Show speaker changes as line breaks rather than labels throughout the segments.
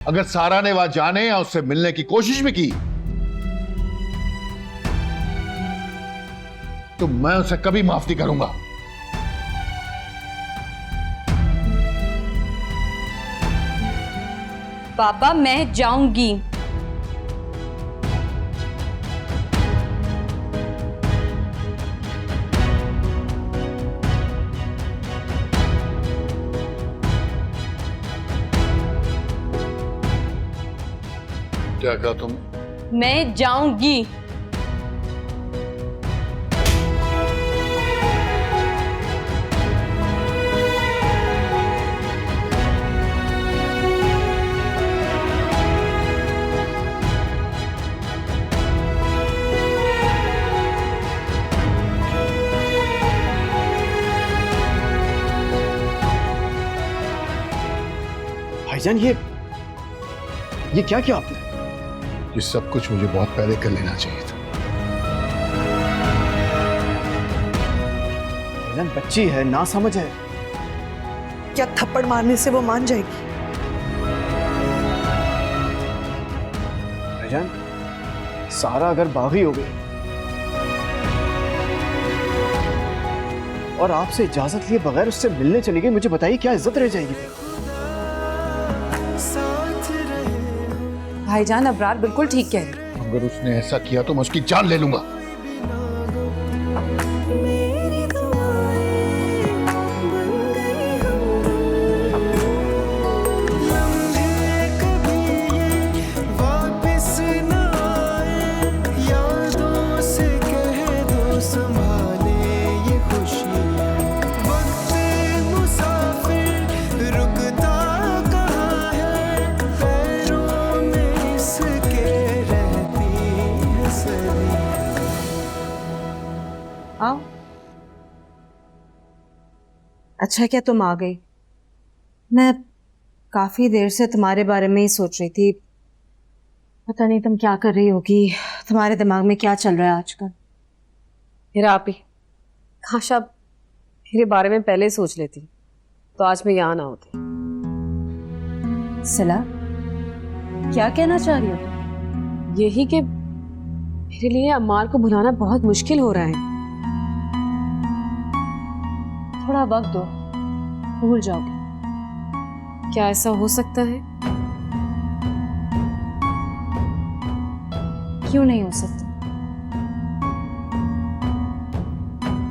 अगर सारा ने वहां जाने या उससे मिलने की कोशिश भी की तो मैं उसे कभी माफ नहीं करूंगा।
पापा मैं जाऊंगी।
क्या कहा तुम?
मैं जाऊंगी।
भाईजान ये क्या किया आपने?
ये सब कुछ मुझे बहुत पहले कर लेना चाहिए था।
भाईजान बच्ची है, ना समझ है।
क्या थप्पड़ मारने से वो मान जाएगी?
भाईजान सारा अगर बागी हो गई और आपसे इजाजत लिए बगैर उससे मिलने चली गई, मुझे बताइए क्या इज्जत रह जाएगी?
भाईजान अबरार बिल्कुल ठीक कह रही है।
अगर उसने ऐसा किया तो मैं उसकी जान ले लूंगा।
आओ। अच्छा क्या तुम आ गई। मैं काफी देर से तुम्हारे बारे में ही सोच रही थी। पता नहीं तुम क्या कर रही होगी, तुम्हारे दिमाग में क्या चल रहा है आजकल।
मेरा आप ही काश आप मेरे बारे में पहले ही सोच लेती तो आज मैं यहाँ ना होती।
सिला क्या कहना चाह रही हो तुम?
यही कि मेरे लिए अम्मार को भुलाना बहुत मुश्किल हो रहा है।
थोड़ा वक्त दो, भूल जाओगे।
क्या ऐसा हो सकता है?
क्यों नहीं हो सकता?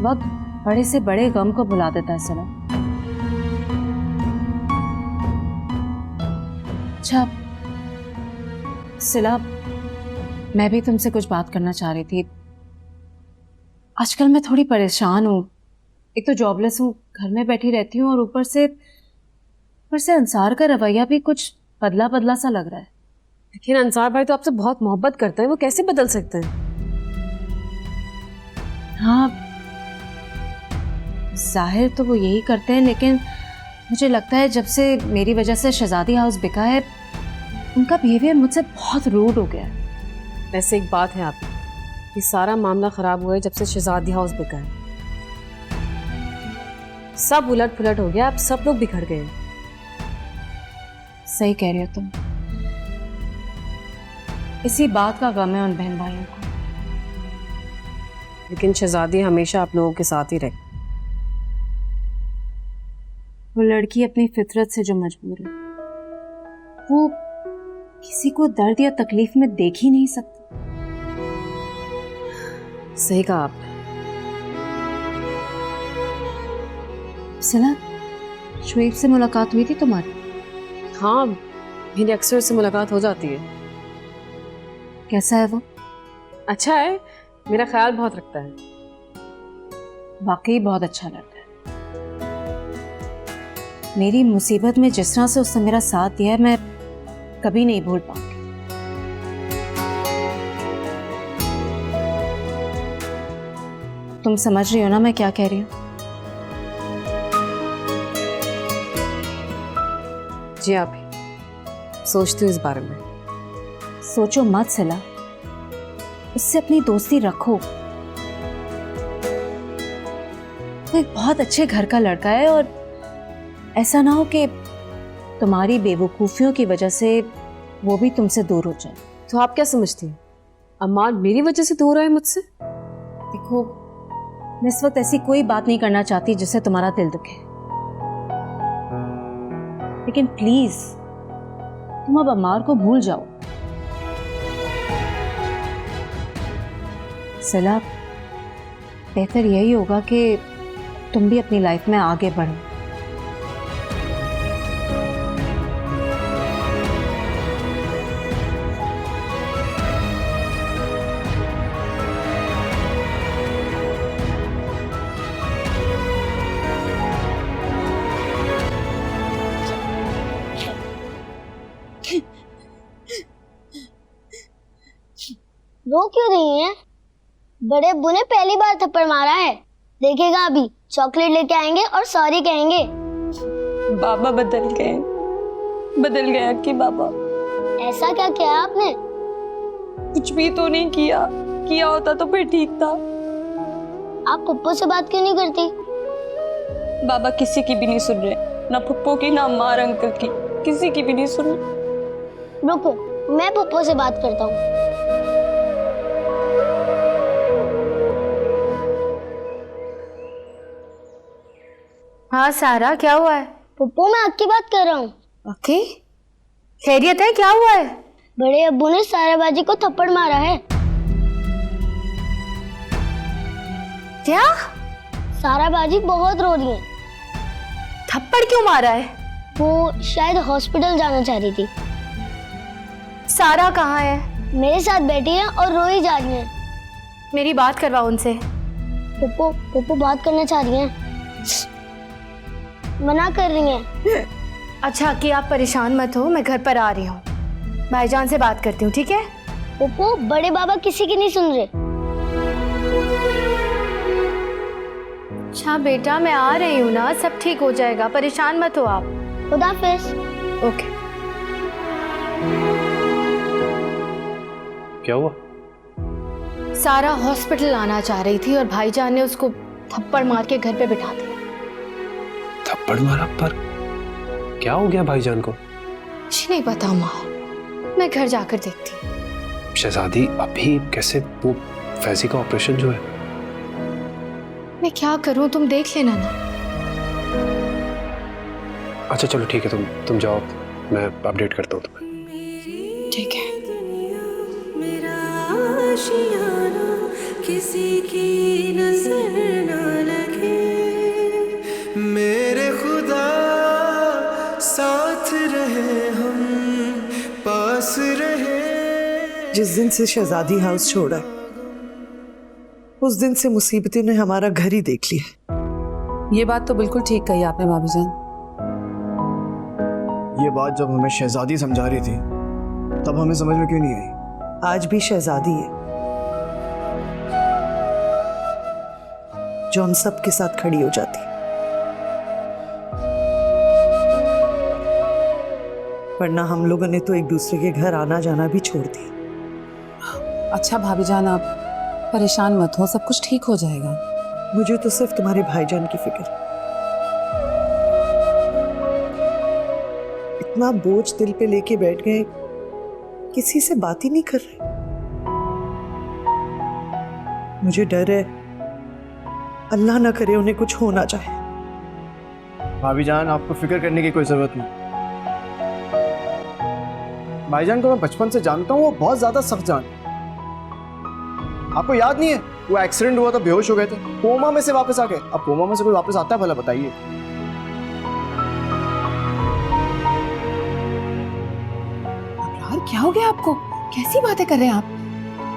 वक्त बड़े से बड़े गम को भुला देता है सिला। अच्छा सिला, मैं भी तुमसे कुछ बात करना चाह रही थी। आजकल मैं थोड़ी परेशान हूँ। एक तो जॉबलेस हूँ, घर में बैठी रहती हूँ और ऊपर से अंसार का रवैया भी कुछ बदला बदला सा लग रहा है।
लेकिन अंसार भाई तो आपसे बहुत मोहब्बत करते हैं, वो कैसे बदल सकते हैं?
हाँ जाहिर तो वो यही करते हैं, लेकिन मुझे लगता है जब से मेरी वजह से शहजादी हाउस बिका है उनका बिहेवियर मुझसे बहुत रूड हो गया है।
वैसे एक बात है आप, ये सारा मामला खराब हुआ है जब से शहजादी हाउस बिका है। सब उलट पुलट हो गया, अब सब लोग बिखर गए।
सही कह रही हो तुम। इसी बात का गम है उन बहन भाइयों को।
लेकिन शहजादी हमेशा आप लोगों के साथ ही रहे।
वो लड़की अपनी फितरत से जो मजबूर है, वो किसी को दर्द या तकलीफ में देख ही नहीं सकती।
सही कहा आप।
सिला, शुएब से मुलाकात हुई थी तुम्हारी?
हाँ मेरी अक्सर उससे मुलाकात हो जाती है।
कैसा है वो?
अच्छा है, मेरा ख्याल बहुत रखता है।
वाकई बहुत अच्छा लड़का है। मेरी मुसीबत में जिस तरह से उसने मेरा साथ दिया है, मैं कभी नहीं भूल पाऊंगी। तुम समझ रही हो ना मैं क्या कह रही हूँ?
जी आप ही सोचती हूँ इस बारे में।
सोचो मत सिला, उससे अपनी दोस्ती रखो। वो एक बहुत अच्छे घर का लड़का है और ऐसा ना हो कि तुम्हारी बेवकूफियों की वजह से वो भी तुमसे दूर हो जाए।
तो आप क्या समझती हैं अम्मान मेरी वजह से दूर है मुझसे?
देखो, मैं इस वक्त ऐसी कोई बात नहीं करना चाहती जिससे तुम्हारा दिल दुखे, लेकिन प्लीज तुम अब अम्मार को भूल जाओ। सिला, बेहतर यही होगा कि तुम भी अपनी लाइफ में आगे बढ़ो।
रो क्यों रही हैं? बड़े अब्बू ने पहली बार थप्पड़ मारा है, देखेगा अभी चॉकलेट लेके आएंगे और सॉरी कहेंगे।
बाबा बदल गए अक्की बाबा।
ऐसा क्या किया आपने?
कुछ भी तो नहीं किया होता तो फिर ठीक था।
आप पप्पू से बात क्यों नहीं करती?
बाबा किसी की भी नहीं सुन रहे, ना पप्पू की ना अम्मा और अंकल की, किसी की भी नहीं सुन रहे।
रुको, मैं पप्पू से बात करता हूँ।
हाँ सारा, क्या हुआ है?
पप्पू, मैं आपकी बात कर रहा हूँ।
ओके, खैरियत है? क्या हुआ है?
बड़े अब्बू ने सारा बाजी को थप्पड़ मारा है।
क्या?
सारा बाजी बहुत रो रही है।
थप्पड़ क्यों मारा है?
वो शायद हॉस्पिटल जाना चाह रही थी।
सारा कहाँ है?
मेरे साथ बैठी है और रोई जा रही है।
मेरी बात करवाओ उनसे।
पप्पू बात करना चाह रही है, मना कर रही हैं।
अच्छा कि आप परेशान मत हो, मैं घर पर आ रही हूँ, भाईजान से बात करती हूँ, ठीक है?
पप्पू, बड़े बाबा किसी की नहीं सुन रहे।
अच्छा बेटा, मैं आ रही हूँ ना, सब ठीक हो जाएगा, परेशान मत हो आप।
खुदा हाफिज।
ओके।
क्या हुआ?
सारा हॉस्पिटल आना चाह रही थी और भाईजान ने उसको थप्पड़ मार के घर पे बिठा दिया।
थप्पड़ मारा? पर क्या हो गया भाईजान को?
मुझे नहीं पता माँ, मैं घर जाकर देखती हूँ।
शहजादी अभी कैसे? वो फैजी का ऑपरेशन जो है।
मैं क्या करूँ, तुम देख लेना ना।
अच्छा चलो ठीक है, तुम जाओ, मैं अपडेट करता हूँ तुम्हें।
ठीक है।
किसी की नजर न लगे, मेरे खुदा साथ रहे, हम पास रहे।
जिस दिन से शहजादी हाउस छोड़ा है, उस दिन से मुसीबतें ने हमारा घर ही देख लिया।
ये बात तो बिल्कुल ठीक कही आपने भाभी जान।
ये बात जब हमें शहजादी समझा रही थी तब हमें समझ में क्यों नहीं आई?
आज भी शहजादी है जो हम सब के साथ खड़ी हो जाती, वरना हम लोगों ने तो एक दूसरे के घर आना जाना भी छोड़ दिया।
अच्छा भाभी जान, आप परेशान मत हो, सब कुछ ठीक हो जाएगा।
मुझे तो सिर्फ तुम्हारे भाईजान की फिक्र। इतना बोझ दिल पे लेके बैठ गए, किसी से बात ही नहीं कर रहे। मुझे डर है अल्लाह ना करे उन्हें कुछ हो ना जाए।
भाभी जान, आपको फिक्र करने की कोई जरूरत नहीं। भाईजान को मैं बचपन से जानता हूँ, वो बहुत ज्यादा सख्त जान। आपको याद नहीं है वो एक्सीडेंट हुआ था, बेहोश हो गए थे, कोमा में से वापस आ गए। अब कोमा में से कोई वापस आता है भला, बताइए?
यार क्या हो गया आपको? कैसी बातें कर रहे हैं आप?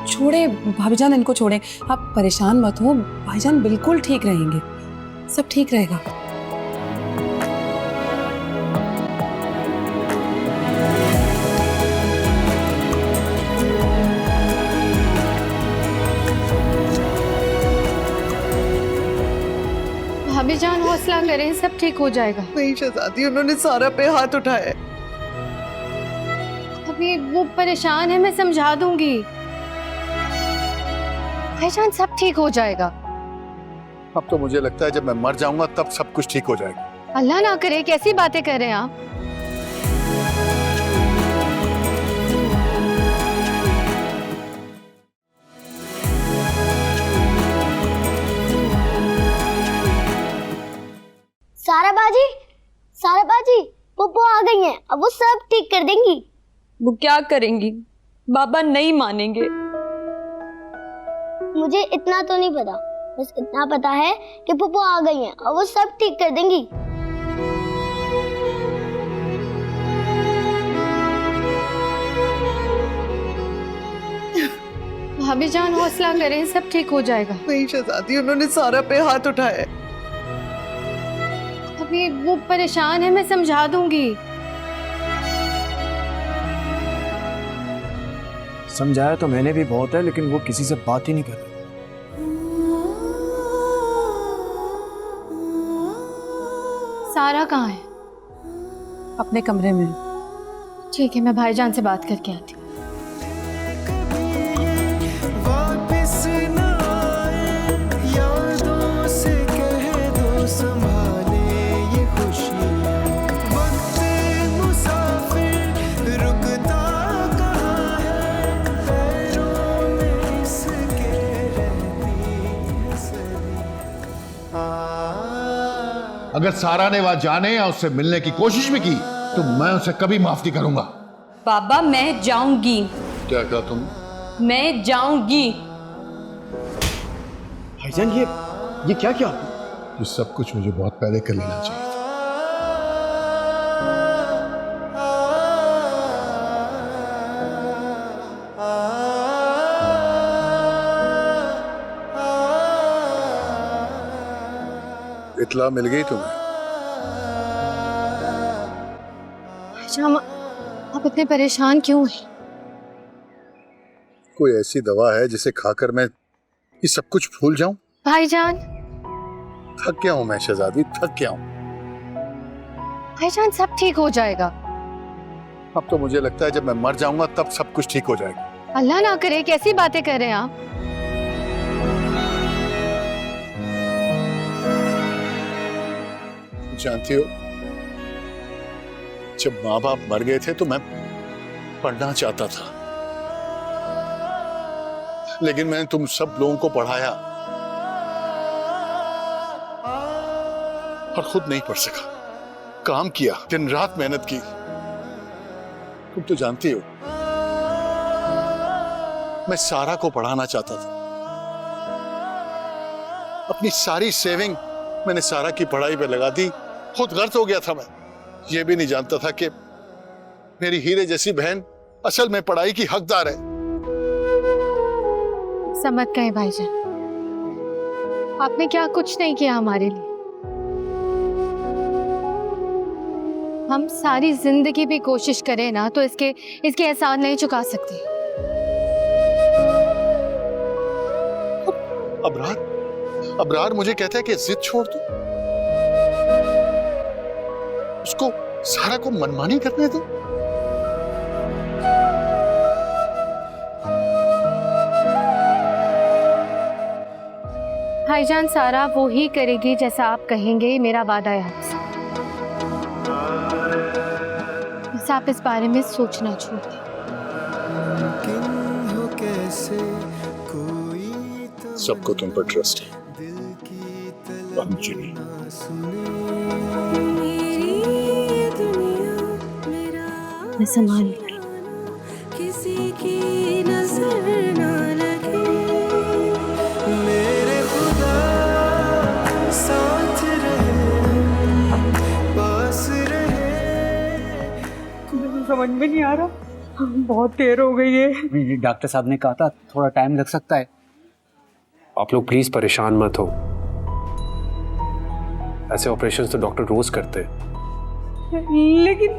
छोड़े भाभी जान, इनको छोड़े, आप परेशान मत हो, भाईजान बिल्कुल ठीक रहेंगे, सब ठीक रहेगा।
भाभी जान हौसला करें, सब ठीक हो जाएगा।
नहीं शहजादी, उन्होंने सारा पे हाथ उठाया।
अभी वो परेशान है, मैं समझा दूंगी। भाईजान सब ठीक हो जाएगा।
अब तो मुझे लगता है जब मैं मर जाऊंगा तब सब कुछ ठीक हो जाएगा।
अल्लाह ना करे, कैसी बातें कर रहे हैं आप?
वो क्या करेंगी? बाबा नहीं मानेंगे।
मुझे इतना तो नहीं पता, बस इतना पता है कि पुप्पो आ गई हैं और वो सब ठीक कर देंगी।
भाभी जान हौसला करें, सब ठीक हो जाएगा।
नहीं शहजादी, उन्होंने सारा पे हाथ उठाया।
अभी वो परेशान है, मैं समझा दूंगी।
समझाया तो मैंने भी बहुत है, लेकिन वो किसी से बात ही नहीं कर रही।
सारा कहाँ है?
अपने कमरे में।
ठीक है, मैं भाईजान से बात करके आती हूँ।
अगर सारा ने वहां जाने या उससे मिलने की कोशिश भी की तो मैं उसे कभी माफ नहीं करूंगा।
बाबा मैं जाऊंगी।
क्या कहा तुम?
मैं जाऊंगी।
भाईजान ये क्या किया आपने?
ये सब कुछ मुझे बहुत पहले कर लेना चाहिए था। इतला मिल गई तुम्हें?
भाईजान आप इतने परेशान क्यों हैं?
कोई ऐसी दवा है जिसे खाकर मैं ये सब कुछ भूल जाऊं?
भाईजान
थक गया हूं मैं शहजादी, थक गया हूं।
भाईजान सब ठीक हो जाएगा।
अब तो मुझे लगता है जब मैं मर जाऊंगा तब सब कुछ ठीक हो जाएगा।
अल्लाह ना करे, कैसी बातें कर रहे हैं आप?
जानती हो, जब माँ बाप मर गए थे तो मैं पढ़ना चाहता था, लेकिन मैंने तुम सब लोगों को पढ़ाया और खुद नहीं पढ़ सका। काम किया, दिन रात मेहनत की। तुम तो जानती हो मैं सारा को पढ़ाना चाहता था। अपनी सारी सेविंग मैंने सारा की पढ़ाई पे लगा दी। खुद गर्क हो गया था मैं। ये भी नहीं जानता था कि मेरी हीरे जैसी बहन असल में पढ़ाई की हकदार है।
समझ गए भाईजान, आपने क्या कुछ नहीं किया हमारे लिए। हम सारी जिंदगी भी कोशिश करें ना तो इसके एहसान नहीं चुका सकते।
अबरार मुझे कहता है कि जिद छोड़ दो, उसको सारा को मनमानी करने दो।
भाईजान सारा वो ही करेगी जैसा आप कहेंगे, मेरा वादा है आपसे। बस आप इस बारे में सोचना छोड़ दें।
सबको तुम पर ट्रस्ट है, मुझे नहीं।
मैं संभाल
किसी की नजर ना लगे, मेरे खुदा साथ रहे, पास रहे।
समझ में नहीं आ रहा, बहुत देर हो गई है।
डॉक्टर साहब ने कहा था थोड़ा टाइम लग सकता है।
आप लोग प्लीज परेशान मत हो, ऐसे ऑपरेशन तो डॉक्टर रोज करते हैं।
लेकिन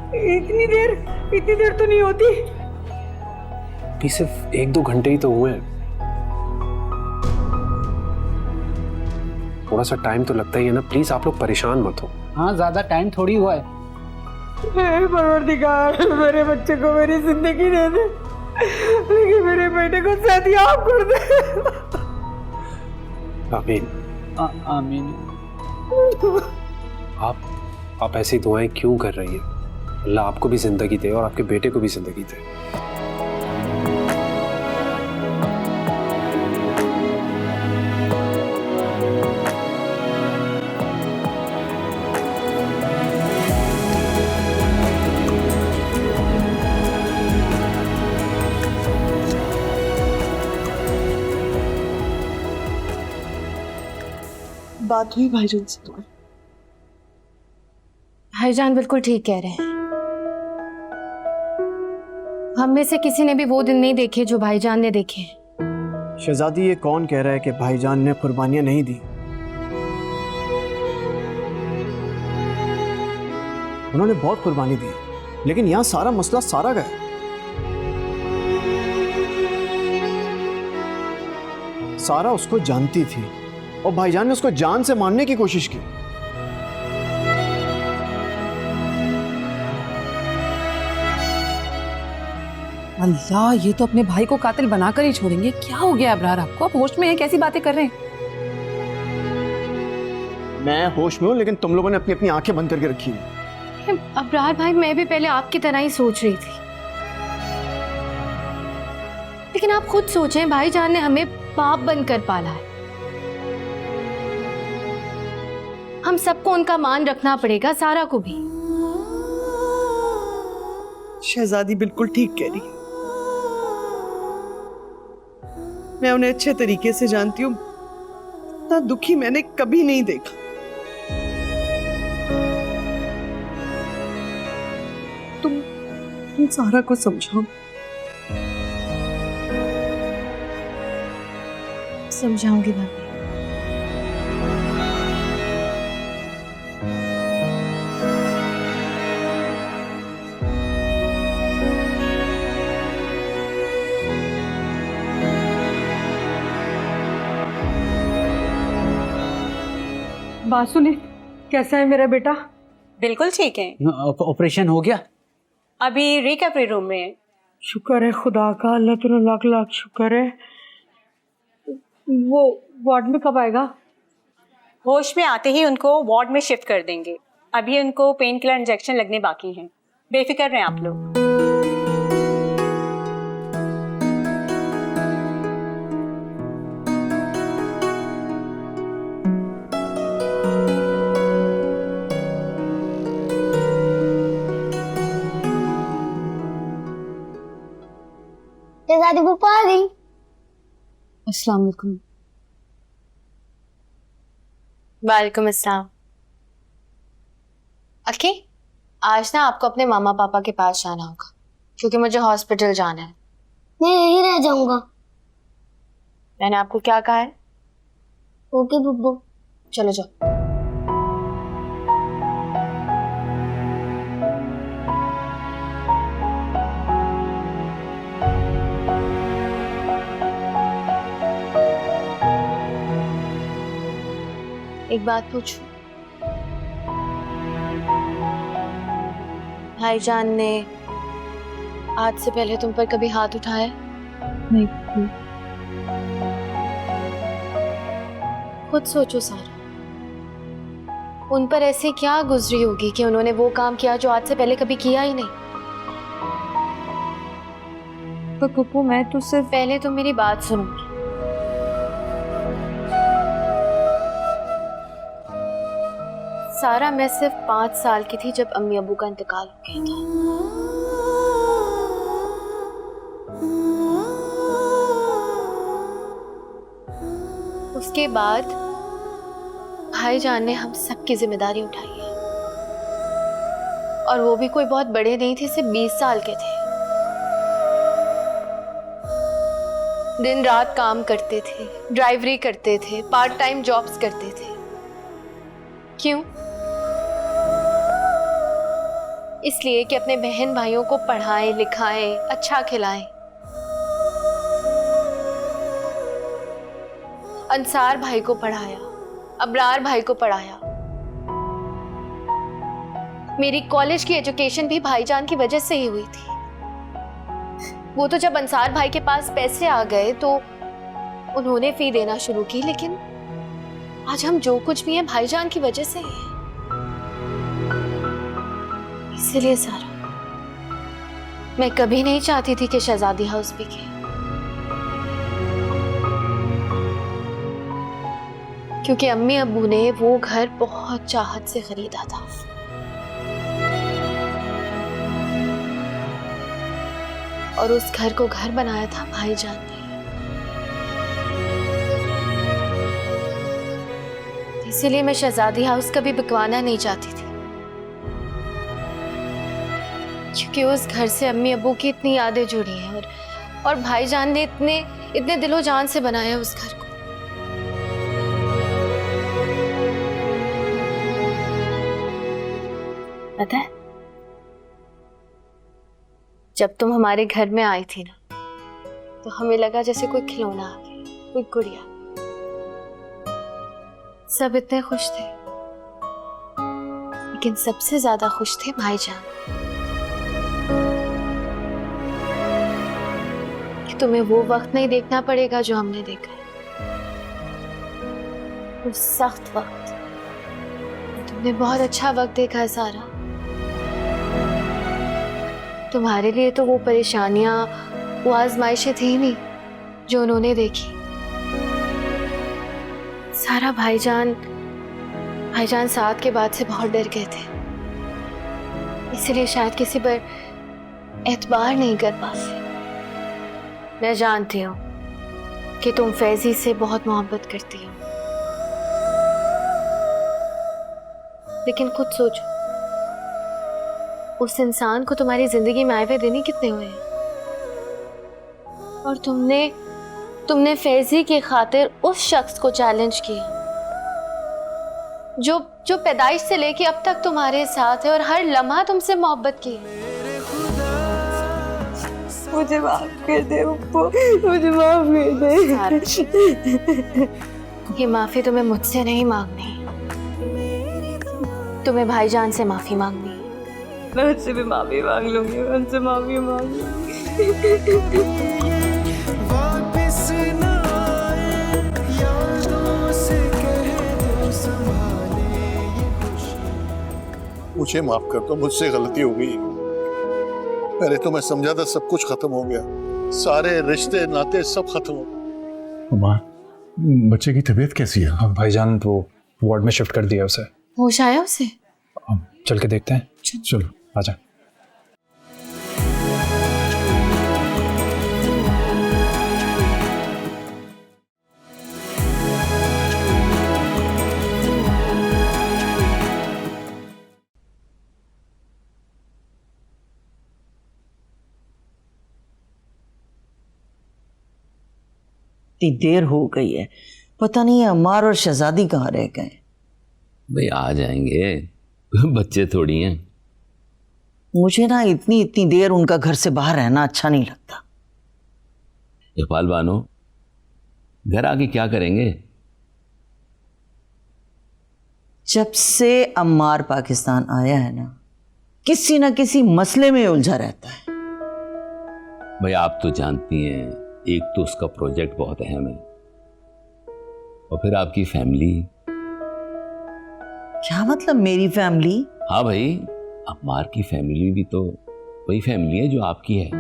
इतनी देर तो नहीं होती।
अभी सिर्फ 1-2 घंटे ही तो हुए हैं, थोड़ा सा टाइम तो लगता ही है ना। प्लीज आप लोग परेशान मत हो।
हाँ, ज्यादा टाइम थोड़ी हुआ है।
परवरदिगार, मेरे बच्चे को मेरी जिंदगी दे दे, लेकिन मेरे बेटे को सदियाब कर दे।
आमीन
आमीन।
आप ऐसी दुआएं क्यों कर रही हैं? अल्लाह आपको भी जिंदगी दे और आपके बेटे को भी जिंदगी दे।
बात हुई भाईजान से तुम्हारी?
भाईजान बिल्कुल ठीक कह रहे हैं। हम में से किसी ने भी वो दिन नहीं देखे जो भाईजान ने देखे हैं।
शहजादी, ये कौन कह रहा है कि भाईजान ने कुर्बानियां नहीं दी? उन्होंने बहुत कुर्बानी दी, लेकिन यहाँ सारा मसला सारा का है। सारा उसको जानती थी और भाईजान ने उसको जान से मारने की कोशिश की।
अल्लाह, ये तो अपने भाई को कातिल बनाकर ही छोड़ेंगे। क्या हो गया अबरार आपको? आप होश में हैं? कैसी बातें कर रहे हैं?
मैं होश में हूं, लेकिन तुम लोगों ने अपनी अपनी आंखें बंद करके रखी है।
अबरार भाई, मैं भी पहले आपकी तरह ही सोच रही थी, लेकिन आप खुद सोचें, भाईजान ने हमें बाप बनकर पाला है। हम सबको उनका मान रखना पड़ेगा, सारा को भी।
शहजादी बिल्कुल ठीक कह रही है। मैं उन्हें अच्छे तरीके से जानती हूँ। इतना दुखी मैंने कभी नहीं देखा। तुम सारा को समझाओ।
समझाऊंगी भाभी।
बासुनी, कैसा है मेरा बेटा?
बिल्कुल ठीक है।
ऑपरेशन हो गया?
अभी रिकवरी रूम में है।
शुक्र है खुदा का, अल्लाह तेरा लाख लाख शुक्र है। वो वार्ड में कब आएगा?
होश में आते ही उनको वार्ड में शिफ्ट कर देंगे। अभी उनको पेन किलर इंजेक्शन लगने बाकी हैं। बेफिक्र रहें आप लोग।
शहजादी फूफा आ गई।
अस्सलाम वालेकुम। वालेकुम अस्सलाम। अक्की, आज ना आपको अपने मामा पापा के पास जाना होगा, क्योंकि मुझे हॉस्पिटल जाना है।
मैं यहीं रह जाऊंगा।
मैंने आपको क्या कहा है?
ओके बुब्बू।
चलो जाओ। एक बात पूछूं? भाईजान ने आज से पहले तुम पर कभी हाथ उठाया?
नहीं।
खुद सोचो सारा, उन पर ऐसी क्या गुजरी होगी कि उन्होंने वो काम किया जो आज से पहले कभी किया ही नहीं।
पर पप्पू, मैं तो सिर्फ...
पहले तो मेरी बात सुनो। सारा, मैं सिर्फ 5 साल की थी जब अम्मी अबू का इंतकाल हो गया था। उसके बाद भाईजान ने हम सबकी जिम्मेदारी उठाई है, और वो भी कोई बहुत बड़े नहीं थे, सिर्फ 20 साल के थे। दिन रात काम करते थे, ड्राइवरी करते थे, पार्ट टाइम जॉब्स करते थे। क्यों? इसलिए कि अपने बहन भाइयों को पढ़ाएं, लिखाएं, अच्छा खिलाएं। अंसार भाई को पढ़ाया, अबरार भाई को पढ़ाया। मेरी कॉलेज की एजुकेशन भी भाईजान की वजह से ही हुई थी। वो तो जब अंसार भाई के पास पैसे आ गए तो उन्होंने फी देना शुरू की, लेकिन आज हम जो कुछ भी हैं भाईजान की वजह से ही। इसीलिए सारा, मैं कभी नहीं चाहती थी कि शहजादी हाउस बिके, क्योंकि अम्मी अब्बू ने वो घर बहुत चाहत से खरीदा था। और उस घर को घर बनाया था भाईजान ने। इसीलिए मैं शहजादी हाउस कभी बिकवाना नहीं चाहती थी, क्योंकि उस घर से अम्मी अब्बू की इतनी यादें जुड़ी हैं और भाईजान ने इतने दिलो जान से बनाया उस घर को। पता है, जब तुम हमारे घर में आई थी ना, तो हमें लगा जैसे कोई खिलौना आ गया, कोई गुड़िया। सब इतने खुश थे, लेकिन सबसे ज्यादा खुश थे भाईजान कि तुम्हें वो वक्त नहीं देखना पड़ेगा जो हमने देखा है, वो सख्त वक्त। तुमने बहुत अच्छा वक्त देखा है सारा। तुम्हारे लिए तो वो परेशानियां, वो आजमाइशें थी नहीं जो उन्होंने देखी। सारा भाईजान साथ के बाद से बहुत डर गए थे, इसलिए शायद किसी पर एतबार नहीं कर पाते। मैं जानती हूँ कि तुम फैजी से बहुत मोहब्बत करती हो, लेकिन खुद सोचो, उस इंसान को तुम्हारी जिंदगी में आए हुए दिन ही कितने हुए हैं, और तुमने फैजी की खातिर उस शख्स को चैलेंज किया जो पैदाइश से लेके अब तक तुम्हारे साथ है और हर लम्हा तुमसे मोहब्बत की है।
मुझे माफ कर दे अप्पू, मुझे माफ कर दे।
ये माफी तुम्हें मुझसे नहीं मांगनी, तुम्हें भाईजान से माफी मांगनी।
मैं उससे भी माफी मांग लूंगी, मैं उनसे माफी मांग लूंगी।
मुझे माफ कर दो, मुझसे गलती हो गई। पहले तो मैं समझा था सब कुछ खत्म हो गया, सारे रिश्ते नाते सब खत्म हो गए।
माँ, बच्चे की तबीयत कैसी है?
अब भाईजान वो वार्ड में शिफ्ट कर दिया उसे।
होश आया उसे?
चल के देखते हैं।
चलो
आजा।
इतनी देर हो गई है, पता नहीं अम्मार और शहजादी कहाँ रह गए।
भाई आ जाएंगे, बच्चे थोड़ी हैं।
मुझे ना इतनी देर उनका घर से बाहर रहना अच्छा नहीं लगता।
इकबाल बानो, घर आके क्या करेंगे?
जब से अम्मार पाकिस्तान आया है ना, किसी ना किसी मसले में उलझा रहता है।
भाई आप तो जानती हैं, एक तो उसका प्रोजेक्ट बहुत अहम है, और फिर आपकी फैमिली।
क्या मतलब मेरी फैमिली?
हाँ भाई, अम्मार की फैमिली भी तो वही फैमिली है जो आपकी है।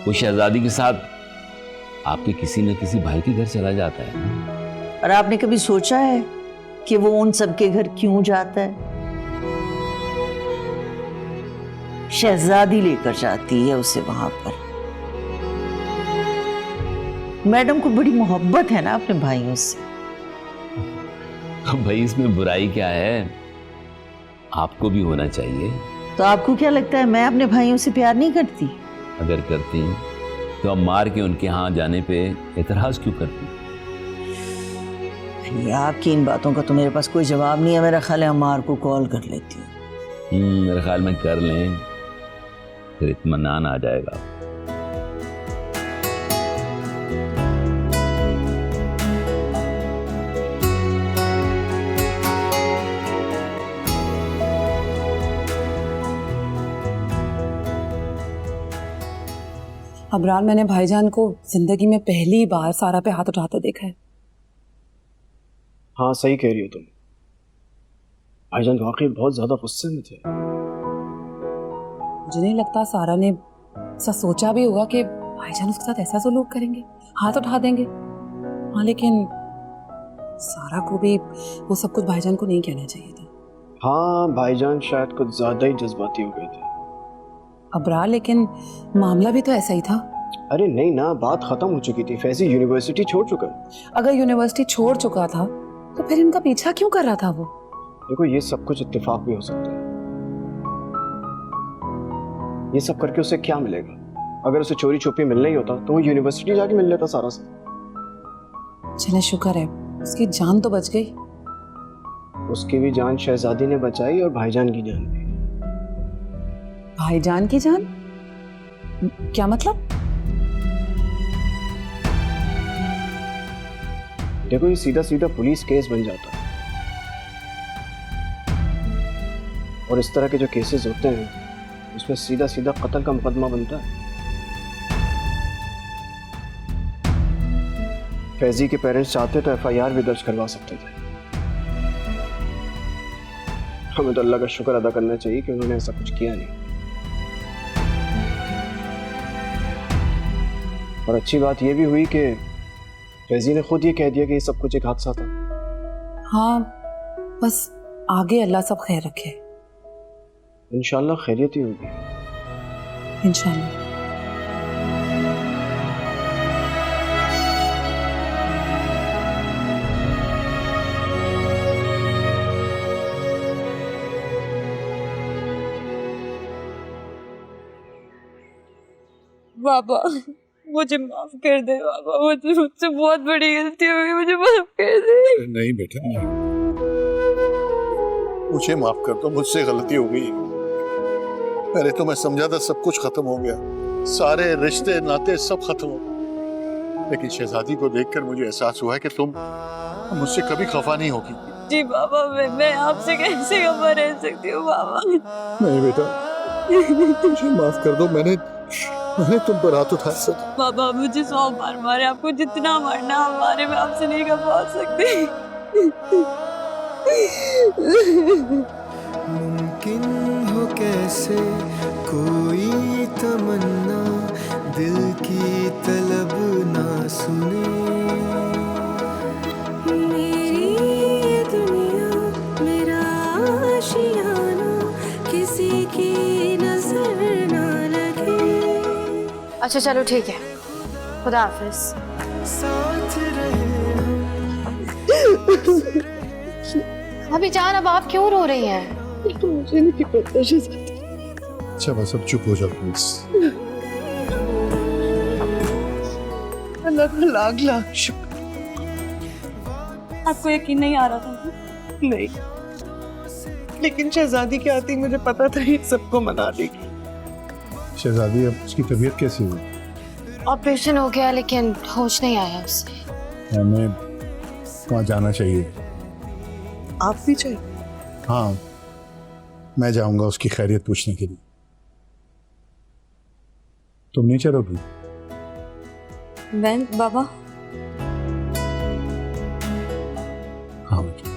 वो शहजादी के साथ आपके किसी न किसी भाई के घर चला जाता है ना।
और आपने कभी सोचा है कि वो उन सबके घर क्यों जाता है? शहजादी लेकर जाती है उसे वहां पर। मैडम को बड़ी मोहब्बत है ना अपने भाइयों से।
भाई इसमें बुराई क्या है? आपको भी होना चाहिए।
तो आपको क्या लगता है मैं अपने भाइयों से प्यार नहीं करती?
अगर करती तो अम्मार के उनके यहाँ जाने पे एतराज क्यों करती?
आपकी इन बातों का तो मेरे पास कोई जवाब नहीं है। मेरा ख्याल है अम्मार को कॉल कर लेती हूँ।
मेरे ख्याल में कर लें, फिर इत्मीनान आ जाएगा।
अबरार, मैंने भाईजान को जिंदगी में पहली बार सारा पे हाथ उठाते देखा है।
हाँ सही कह रही हो तुम। भाईजान वाकई बहुत ज्यादा गुस्से में थे।
मुझे नहीं लगता सारा ने ऐसा सोचा भी होगा कि भाईजान उसके साथ ऐसा सलूक करेंगे, हाथ उठा देंगे। हाँ, लेकिन सारा को भी वो सब कुछ भाईजान को नहीं कहना चाहिए था।
हाँ, भाईजान शायद कुछ ज्यादा ही जज्बाती हो गए थे।
अबरार, लेकिन मामला भी तो ऐसा ही था।
अरे नहीं ना, बात खत्म हो चुकी थी। फैजी यूनिवर्सिटी छोड़ चुका है।
अगर यूनिवर्सिटी छोड़ चुका था तो फिर इनका पीछा क्यों कर रहा था वो?
देखो, ये सब कुछ इत्तेफाक भी हो सकता है। ये सब करके उसे क्या मिलेगा? अगर उसे चोरी छुपी मिलना ही होता तो वो यूनिवर्सिटी जाके मिल लेता सारा से।
चले, शुक्र है उसकी जान तो बच गई।
उसकी भी जान शहजादी ने बचाई और भाईजान की जान भी।
भाईजान की जान? क्या मतलब?
देखो, ये सीधा सीधा पुलिस केस बन जाता है। और इस तरह के जो केसेस होते हैं उसमें सीधा सीधा कत्ल का मुकदमा बनता है। फैजी के पेरेंट्स चाहते तो एफआईआर भी दर्ज करवा सकते थे। हमें तो अल्लाह का शुक्र अदा करना चाहिए कि उन्होंने ऐसा कुछ किया नहीं। और अच्छी बात यह भी हुई कि फैजी ने खुद ये कह दिया कि ये सब कुछ एक हादसा था।
हाँ, बस आगे अल्लाह सब खैर रखे।
इंशाल्लाह खैरियत ही होगी।
इंशाल्लाह।
बाबा, मुझे माफ कर दे बाबा, मुझसे बहुत बड़ी गलती हो गई, मुझे माफ कर दे।
नहीं बेटा, नहीं, मुझे माफ कर दो, मुझसे गलती हो गई। पहले तो मैं समझा था सब कुछ खत्म हो गया, सारे रिश्ते नाते सब खत्म हो गए, लेकिन शहजादी को देखकर मुझे एहसास हुआ है कि तुम मुझसे कभी खफा नहीं होगी।
जी बाबा, मैं आपसे कैसे खफा रह सकती हूँ बाबा?
नहीं बेटा, मुझे माफ कर दो, मैंने तुम पर हाथ उठा सकता।
बाबा, मुझे 100 बार मारे, आपको जितना मारना हमारे, मैं आपसे नहीं खफा सकती।
मुमकिन हो कैसे कोई तमन्ना दिल की तलब ना सुने। मेरी ये दुनिया, मेरा आशियाना, किसी की नजर ना लगे।
अच्छा चलो ठीक है, खुदा हाफिज।
साथ रहे
अभी जान, अब आप क्यों रो रही हैं?
मुझे नहीं पता शहजादी।
अच्छा बस अब चुप हो जाओ प्लीज।
अल्लाह का लाख लाख शुक्र।
आपको यकीन नहीं आ रहा था?
नहीं, लेकिन शहजादी के आती मुझे पता था ये सबको मना देगी।
शहजादी, अब उसकी तबीयत कैसी हुई?
ऑपरेशन हो गया लेकिन होश नहीं आया उसे।
हमें वहाँ जाना चाहिए।
आप भी चाहिए?
हाँ, मैं जाऊंगा उसकी खैरियत पूछने के लिए। तुम नहीं चलोगी?
मैं बाबा?
हाँ बेटा।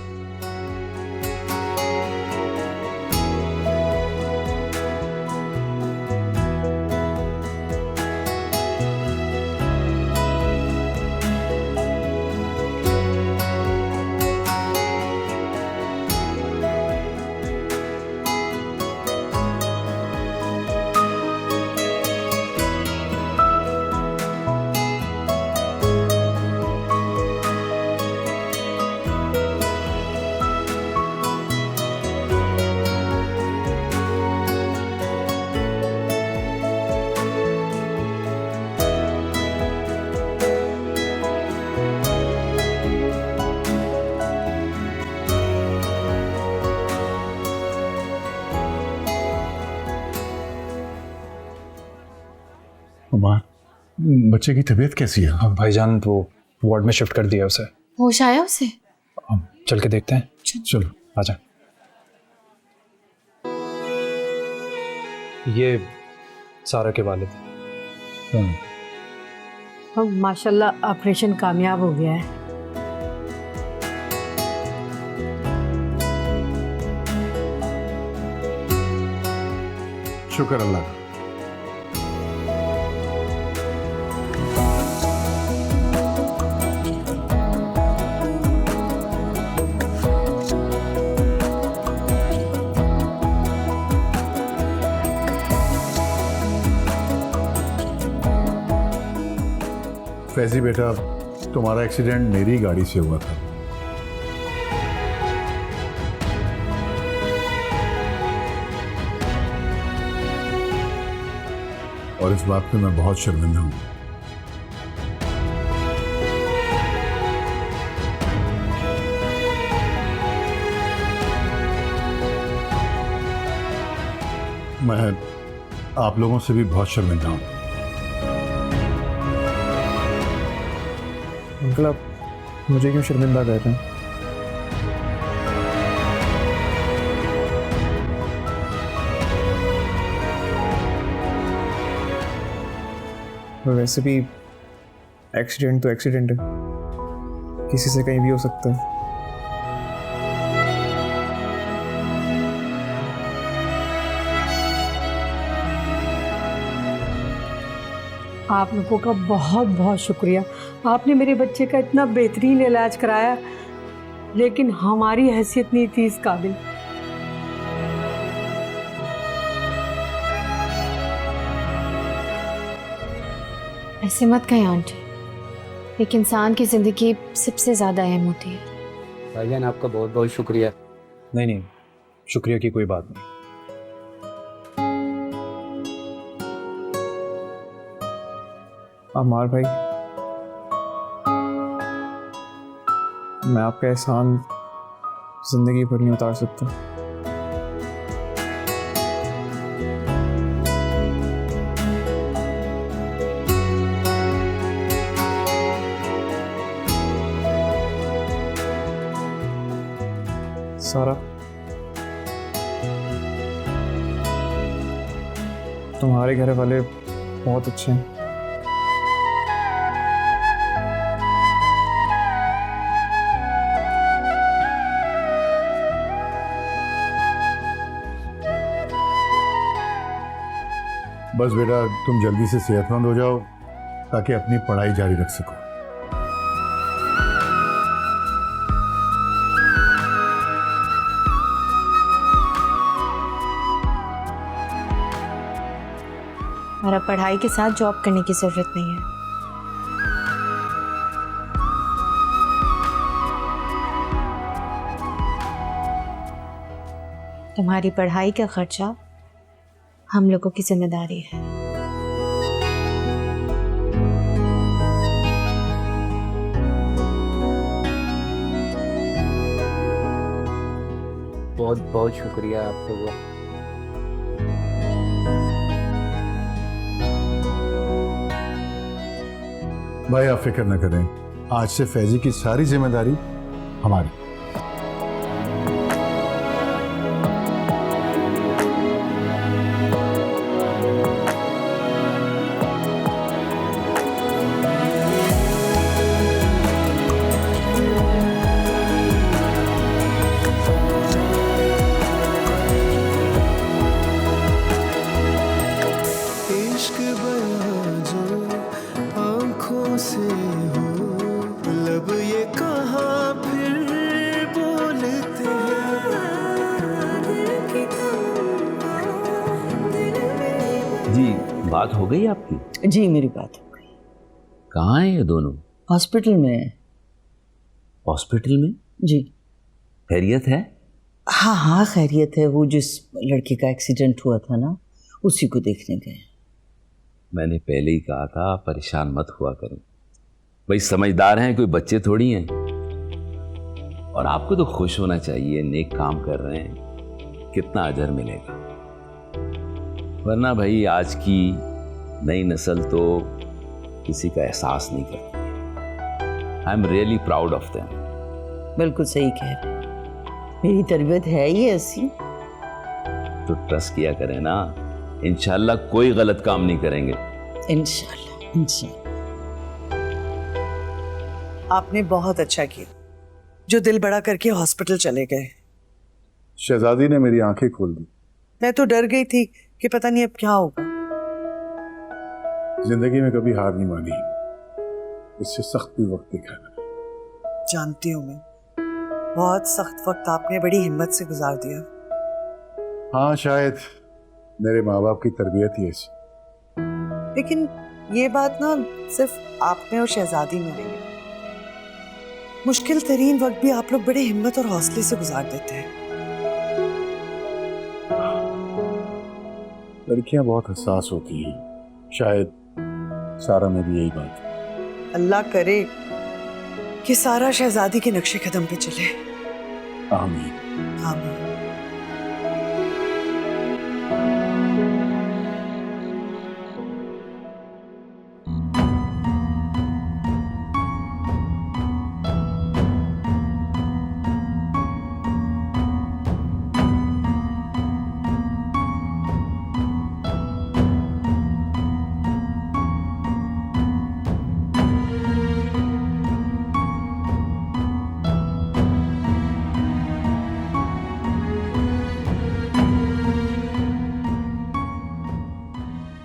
माँ, बच्चे की तबीयत कैसी है?
अब भाईजान वो वार्ड में शिफ्ट कर दिया उसे।
होश आया उसे?
अब चल के देखते हैं।
चलो
आजा। ये सारा के वालिद।
माशाल्लाह ऑपरेशन कामयाब हो गया है।
शुक्र अल्लाह का। फैजी बेटा, तुम्हारा एक्सीडेंट मेरी गाड़ी से हुआ था। और इस बात पे मैं बहुत शर्मिंदा हूं। मैं आप लोगों से भी बहुत शर्मिंदा हूं।
अंकल, आप मुझे क्यों शर्मिंदा कर रहे हैं? वैसे भी एक्सीडेंट तो एक्सीडेंट है, किसी से कहीं भी हो सकता है।
आप लोगों का बहुत बहुत शुक्रिया। आपने मेरे बच्चे का इतना बेहतरीन इलाज कराया, लेकिन हमारी हैसियत नहीं थी इस काबिल।
ऐसे मत कहें आंटी, एक इंसान की जिंदगी सबसे ज्यादा अहम होती है।
भाईजान आपका बहुत बहुत शुक्रिया। नहीं नहीं, शुक्रिया की कोई बात नहीं।
अमार भाई, मैं आपका एहसान जिंदगी भर नहीं उतार सकता। सारा, तुम्हारे घर वाले बहुत अच्छे हैं।
बस बेटा, तुम जल्दी से सेहतमंद हो जाओ ताकि अपनी पढ़ाई जारी रख सको।
और अब पढ़ाई के साथ जॉब करने की जरूरत नहीं है। तुम्हारी पढ़ाई का खर्चा हम लोगों की जिम्मेदारी है।
बहुत बहुत शुक्रिया आप लोगों का।
भाई आप फिक्र न करें, आज से फैजी की सारी जिम्मेदारी हमारी।
इश्क बयां जो आंखों से हो, लब ये कहाँ फिर बोलते हैं।
जी, बात हो गई आपकी?
जी मेरी बात हो गई।
कहाँ हैं ये दोनों?
हॉस्पिटल में है।
हॉस्पिटल में?
जी।
खैरियत है?
हाँ हाँ खैरियत है। वो जिस लड़के का एक्सीडेंट हुआ था ना, उसी को देखने गए।
मैंने पहले ही कहा था परेशान मत हुआ करें, भाई समझदार हैं, कोई बच्चे थोड़ी हैं। और आपको तो खुश होना चाहिए, नेक काम कर रहे हैं, कितना अजर मिलेगा। वरना भाई आज की नई नस्ल तो किसी का एहसास नहीं करती। I am really proud of them.
बिल्कुल सही कह रहे हैं, मेरी तरबियत है ही ऐसी।
तो ट्रस्ट किया करें ना, इंशाल्लाह कोई गलत काम नहीं करेंगे।
इंशाल्लाह इंशाल्लाह। आपने बहुत अच्छा किया जो दिल बड़ा करके हॉस्पिटल चले गए।
शहजादी ने मेरी आंखें खोल दी।
मैं तो डर गई थी कि पता नहीं अब क्या होगा।
जिंदगी में कभी हार नहीं मानी, इससे सख्त भी वक्त देखा।
जानती हूँ मैं, बहुत सख्त वक्त आपने बड़ी हिम्मत से गुजार दिया।
हाँ, शायद मेरे माँ बाप की तरबियत ही ऐसी।
लेकिन ये बात ना सिर्फ आप में और शहजादी में नहीं है। मुश्किल तरीन वक्त भी आप लोग बड़े हिम्मत और हौसले से गुजार देते हैं।
लड़कियां बहुत हसास होती हैं, शायद सारा में भी यही बात है।
अल्लाह करे कि सारा शहजादी के नक्शे कदम पे चले।
आमीन।
आमीन।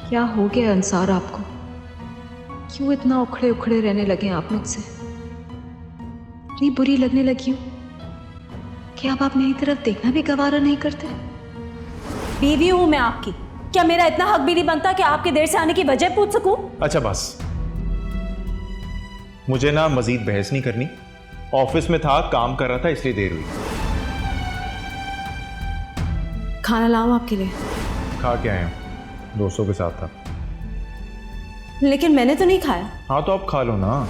क्या हो गया अंसार आपको? क्यों इतना उखड़े उखड़े रहने लगे आप मुझसे? इतनी बुरी लगने लगी हूँ कि अब आप मेरी तरफ देखना भी गवारा नहीं करते?
बीवी हूँ मैं आपकी, क्या मेरा इतना हक भी नहीं बनता कि आपके देर से आने की वजह पूछ सकूं?
अच्छा बस, मुझे ना मजीद बहस नहीं करनी। ऑफिस में था, काम कर रहा था, इसलिए देर हुई।
खाना लाऊं आपके लिए?
खा के आया हूं, दोस्तों के साथ था।
लेकिन मैंने तो नहीं खाया।
हाँ तो अब खा लो ना।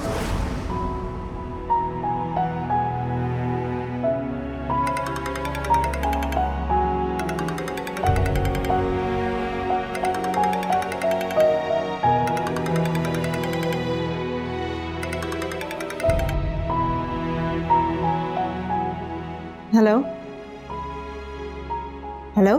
Hello hello